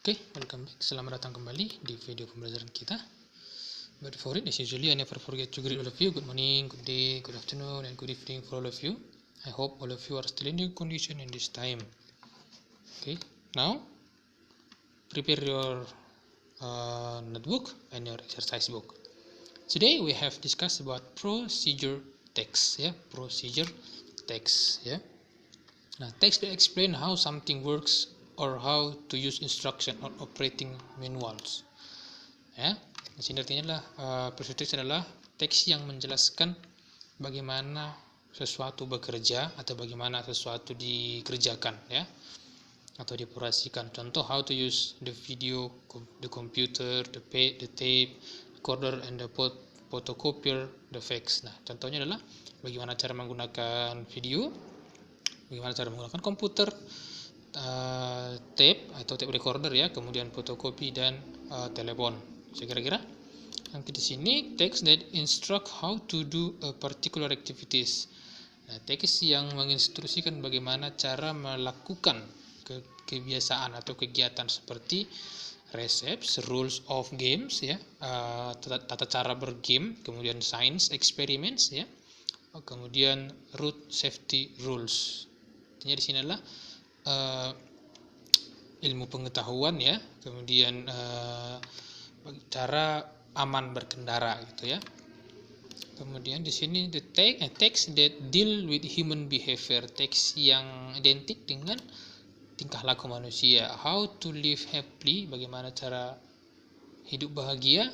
Oke, welcome back. Selamat datang kembali di video pembelajaran kita. But before it, as usually, I never forget to greet all of you. Good morning, good day, good afternoon, and good evening for all of you. I hope all of you are still in good condition in this time. Okay, now prepare your notebook and your exercise book. Today we have discussed about procedure text. Procedure text. Nah, text that explain how something works or how to use instruction or operating manuals. Di sini artinya adalah procedure text adalah teks yang menjelaskan bagaimana sesuatu bekerja atau bagaimana sesuatu dikerjakan, atau dioperasikan. Contoh, how to use the video, the computer, the tape recorder, and the photocopier, the fax. Nah, contohnya adalah bagaimana cara menggunakan video, bagaimana cara menggunakan komputer, tape atau tape recorder, kemudian fotokopi dan telepon. Kira-kira nanti di sini text that instruct how to do a particular activities. Nah, teks yang menginstruksikan bagaimana cara melakukan kebiasaan atau kegiatan seperti recipes, rules of games, tata cara bergame, kemudian science experiments, kemudian road safety rules. Artinya di sini adalah ilmu pengetahuan, kemudian cara aman berkendara, gitu. Kemudian di sini the text that deal with human behavior, teks yang identik dengan tingkah laku manusia. How to live happily, bagaimana cara hidup bahagia,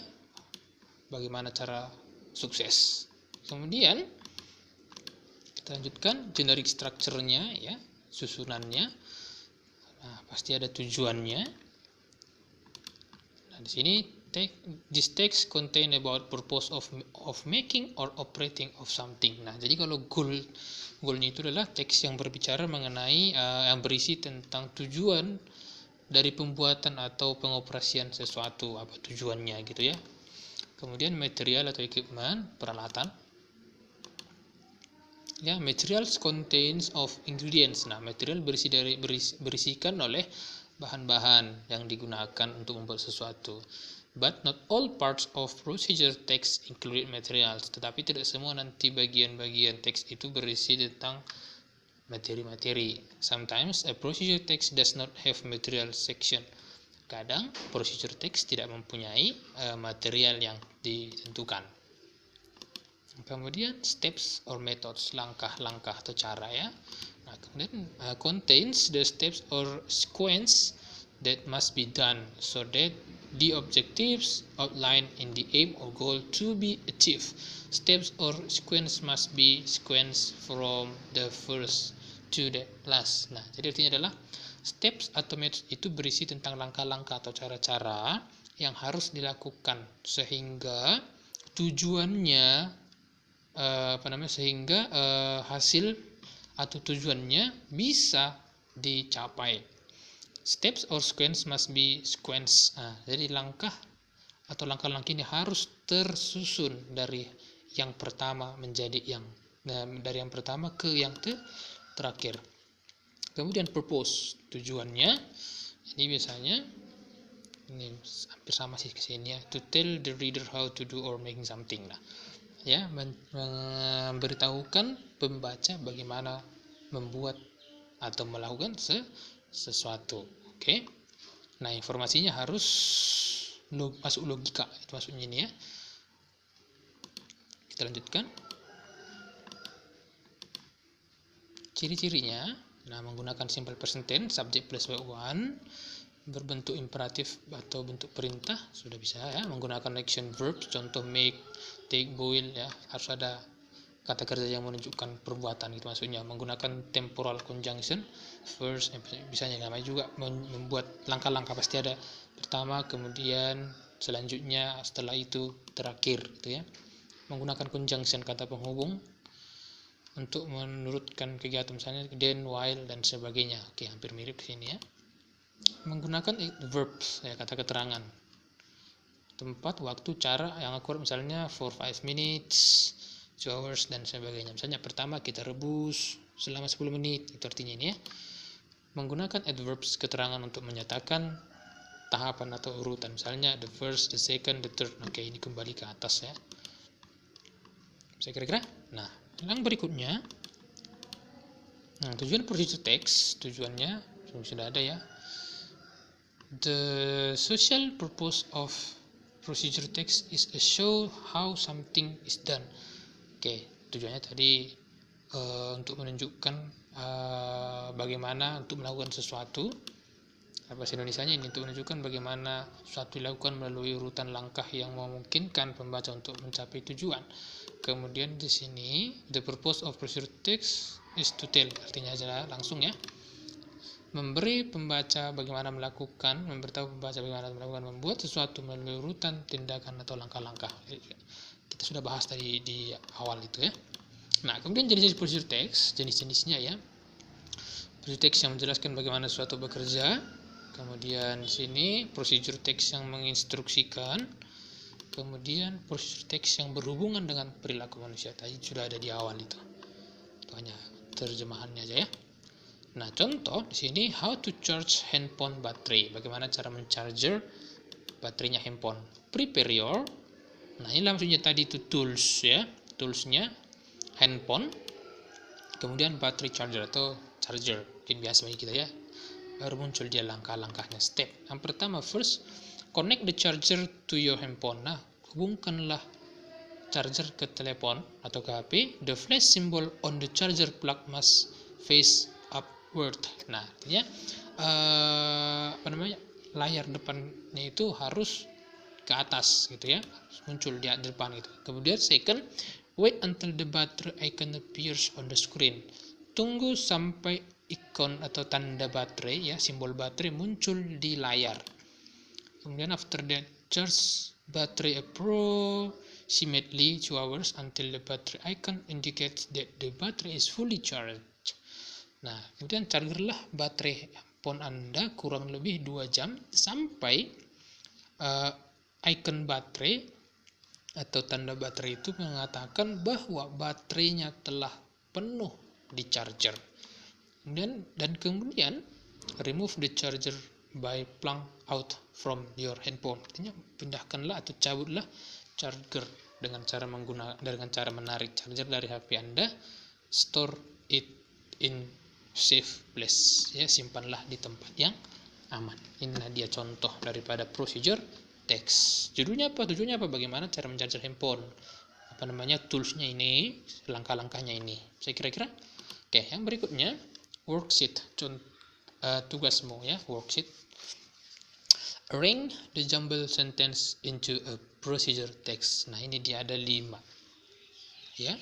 bagaimana cara sukses. Kemudian kita lanjutkan generic structure-nya, susunannya. Nah, pasti ada tujuannya. Nah, di sini this text contain about purpose of making or operating of something. Nah, jadi kalau goalnya itu adalah teks yang berbicara mengenai yang berisi tentang tujuan dari pembuatan atau pengoperasian sesuatu, apa tujuannya, gitu. Kemudian material atau equipment, peralatan. Materials contains of ingredients. Nah, material berisikan oleh bahan-bahan yang digunakan untuk membuat sesuatu. But not all parts of procedure text include materials. Tetapi tidak semua nanti bagian-bagian teks itu berisi tentang materi-materi. Sometimes a procedure text does not have material section. Kadang procedure text tidak mempunyai material yang ditentukan. Kemudian steps or methods, langkah-langkah atau cara, Nah, kemudian contains the steps or sequence that must be done so that the objectives outlined in the aim or goal to be achieved. Steps or sequence must be sequence from the first to the last. Nah, jadi artinya adalah steps atau metode itu berisi tentang langkah-langkah atau cara-cara yang harus dilakukan sehingga tujuannya hasil atau tujuannya bisa dicapai. Steps or sequence must be sequence. Jadi langkah atau langkah-langkah ini harus tersusun dari yang pertama dari yang pertama ke yang terakhir. Kemudian purpose, tujuannya. Ini biasanya ini hampir sama sih ke sini, to tell the reader how to do or making something. Nah, memberitahukan pembaca bagaimana membuat atau melakukan sesuatu. Oke. Nah, informasinya harus masuk logika, itu maksudnya ini, Kita lanjutkan. Ciri-cirinya, menggunakan simple present tense, subject plus verb one, berbentuk imperatif atau bentuk perintah, sudah bisa, menggunakan action verb, contoh make, take, boil, harus ada kata kerja yang menunjukkan perbuatan, itu maksudnya. Menggunakan temporal conjunction, first, misalnya namanya juga membuat langkah-langkah, pasti ada pertama, kemudian selanjutnya, setelah itu terakhir, gitu. Menggunakan conjunction, kata penghubung, untuk menurutkan kegiatan, misalnya then, while, dan sebagainya. Oke, hampir mirip di sini, Menggunakan verbs, kata keterangan, tempat, waktu, cara yang akurat, misalnya for 5 minutes, 2 hours, dan sebagainya. Misalnya pertama kita rebus selama 10 menit, itu artinya ini, Menggunakan adverbs, keterangan untuk menyatakan tahapan atau urutan, misalnya the first, the second, the third. Oke, ini kembali ke atas ya. Saya kira-kira. Nah, yang berikutnya, tujuan procedure text, tujuannya sudah ada ya. The social purpose of procedure text is to show how something is done. Oke, tujuannya tadi untuk menunjukkan bagaimana untuk melakukan sesuatu. Bahasa Indonesianya ini untuk menunjukkan bagaimana sesuatu dilakukan melalui urutan langkah yang memungkinkan pembaca untuk mencapai tujuan. Kemudian di sini the purpose of procedure text is to tell, artinya adalah langsung ya, memberi pembaca bagaimana melakukan, memberitahu pembaca bagaimana melakukan, membuat sesuatu melalui urutan tindakan atau langkah-langkah. Kita sudah bahas tadi di awal itu ya. Nah, kemudian jenis-jenis procedure text, jenis-jenisnya ya. Procedure text yang menjelaskan bagaimana sesuatu bekerja. Kemudian di sini procedure text yang menginstruksikan. Kemudian procedure text yang berhubungan dengan perilaku manusia. Tadi sudah ada di awal itu. Itu hanya terjemahannya aja ya. Nah, contoh di sini how to charge handphone battery. Bagaimana cara mencharger baterainya handphone. Prepare your. Nah, ini maksudnya tadi itu tools ya. Toolsnya handphone. Kemudian battery charger atau charger. Mungkin biasa bagi kita ya. Baru muncul dia langkah-langkahnya, step. Yang pertama, first, connect the charger to your handphone. Nah, hubungkanlah charger ke telepon atau ke HP. The flash symbol on the charger plug must face upward. Nah, artinya layar depannya itu harus ke atas gitu ya, muncul di depan gitu. Kemudian second, wait until the battery icon appears on the screen. Tunggu sampai ikon atau tanda baterai ya, simbol baterai muncul di layar. Kemudian after that, charge battery approximately 2 hours until the battery icon indicates that the battery is fully charged. Nah, kemudian chargerlah baterai handphone Anda kurang lebih 2 jam sampai icon baterai atau tanda baterai itu mengatakan bahwa baterainya telah penuh di charger. Kemudian remove the charger by plug out from your handphone. Artinya pindahkanlah atau cabutlah charger dengan cara menarik charger dari HP Anda. Store it in safe place. Ya, simpanlah di tempat yang aman. Inilah dia contoh daripada procedure text. Judulnya apa? Tujuannya apa? Bagaimana cara mencharger handphone? Toolsnya ini, langkah-langkahnya ini. Saya kira-kira. Oke, yang berikutnya worksheet, tugasmu ya, worksheet. Arrange the jumbled sentence into a procedure text. Nah, ini dia ada 5. Ya.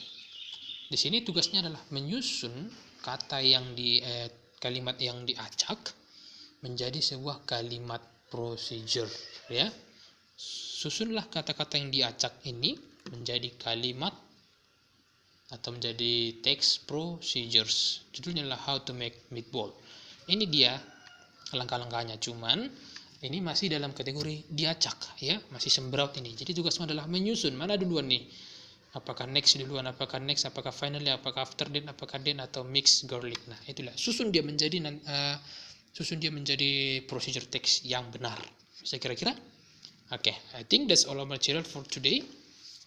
Di sini tugasnya adalah menyusun kata yang kalimat yang diacak menjadi sebuah kalimat procedure ya. Susunlah kata-kata yang diacak ini menjadi kalimat atau menjadi text procedures. Judulnya adalah how to make meatball. Ini dia langkah-langkahnya, cuman ini masih dalam kategori diacak ya, masih sembraut ini. Jadi tugasmu adalah menyusun, mana duluan nih? Apakah next duluan, apakah next, apakah finally, apakah after then, apakah then, atau mix garlic. Nah, itulah susun dia menjadi procedure text yang benar. Saya kira-kira. Okay, I think that's all our material for today.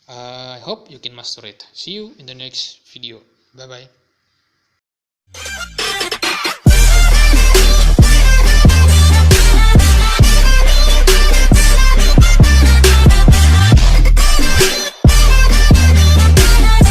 I hope you can master it. See you in the next video. Bye bye.